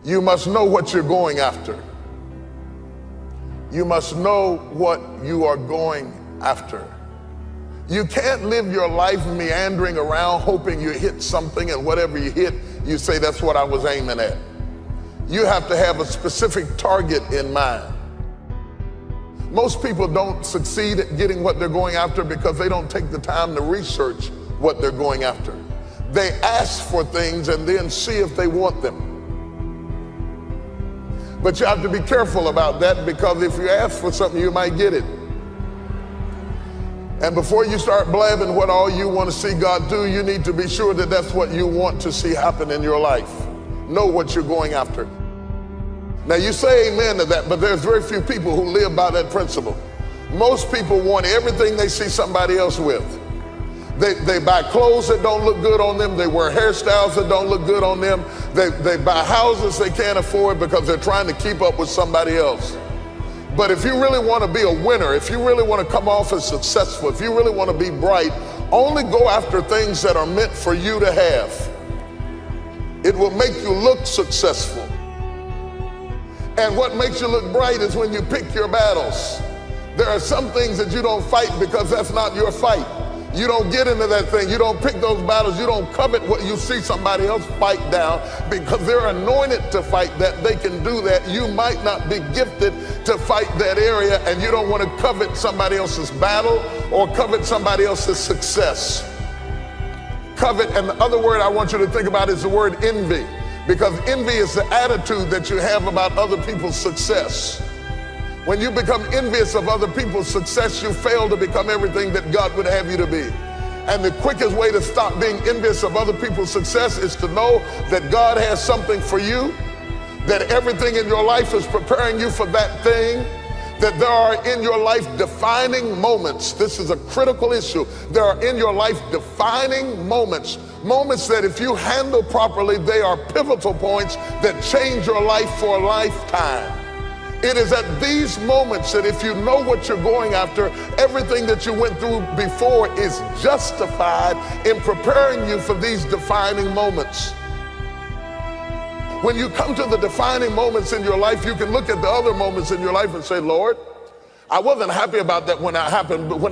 You must know what you're going after. You must know what you are going after. You can't live your life meandering around hoping you hit something, and whatever you hit, you say, that's what I was aiming at. You have to have a specific target in mind. Most people don't succeed at getting what they're going after because they don't take the time to research what they're going after. They ask for things and then see if they want them. But you have to be careful about that, because if you ask for something, you might get it. And before you start blabbing what all you want to see God do, you need to be sure that that's what you want to see happen in your life. Know what you're going after. Now you say amen to that, but there's very few people who live by that principle. Most people want everything they see somebody else with. They buy clothes that don't look good on them. They wear hairstyles that don't look good on them. They buy houses they can't afford because they're trying to keep up with somebody else. But if you really want to be a winner, if you really want to come off as successful, if you really want to be bright, only go after things that are meant for you to have. It will make you look successful. And what makes you look bright is when you pick your battles. There are some things that you don't fight because that's not your fight. You don't get into that thing. You don't pick those battles. You don't covet what you see somebody else fight down because they're anointed to fight that. They can do that. You might not be gifted to fight that area, and you don't want to covet somebody else's battle or covet somebody else's success. Covet, and the other word I want you to think about is the word envy, because envy is the attitude that you have about other people's success. When you become envious of other people's success, you fail to become everything that God would have you to be. And the quickest way to stop being envious of other people's success is to know that God has something for you, that everything in your life is preparing you for that thing, that there are in your life defining moments. This is a critical issue. There are in your life defining moments, moments that if you handle properly, they are pivotal points that change your life for a lifetime. It is at these moments that if you know what you're going after, everything that you went through before is justified in preparing you for these defining moments. When you come to the defining moments in your life, you can look at the other moments in your life and say, Lord, I wasn't happy about that when it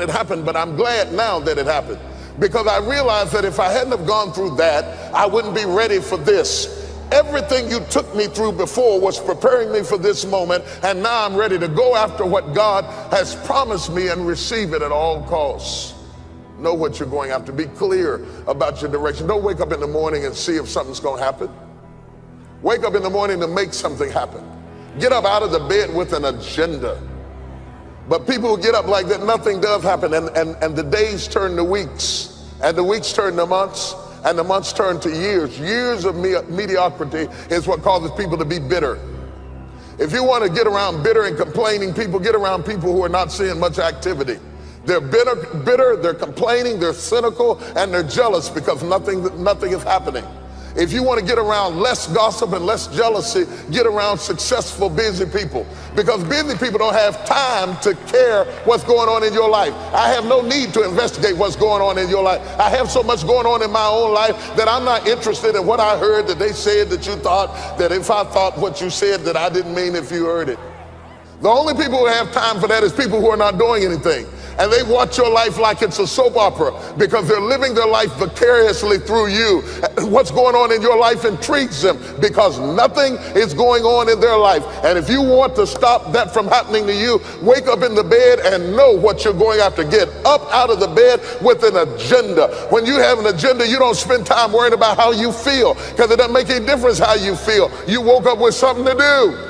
happened, but I'm glad now that it happened. Because I realized that if I hadn't have gone through that, I wouldn't be ready for this. Everything you took me through before was preparing me for this moment, and now I'm ready to go after what God has promised me and receive it at all costs. Know what you're going after. Be clear about your direction. Don't wake up in the morning and see if something's going to happen. Wake up in the morning to make something happen. Get up out of the bed with an agenda. But people who get up like that, nothing does happen, and the days turn to weeks, and the weeks turn to months, and the months turn to years. Years of mediocrity is what causes people to be bitter. If you want to get around bitter and complaining people, get around people who are not seeing much activity. They're bitter, they're complaining, they're cynical, and they're jealous because nothing is happening. If you want to get around less gossip and less jealousy, get around successful, busy people. Because busy people don't have time to care what's going on in your life. I have no need to investigate what's going on in your life. I have so much going on in my own life that I'm not interested in what I heard that they said that you thought, that if I thought what you said that I didn't mean if you heard it. The only people who have time for that is people who are not doing anything. And they watch your life like it's a soap opera because they're living their life vicariously through you. What's going on in your life intrigues them because nothing is going on in their life. And if you want to stop that from happening to you, wake up in the bed and know what you're going after. Get up out of the bed with an agenda. When you have an agenda, you don't spend time worrying about how you feel because it doesn't make any difference how you feel. You woke up with something to do.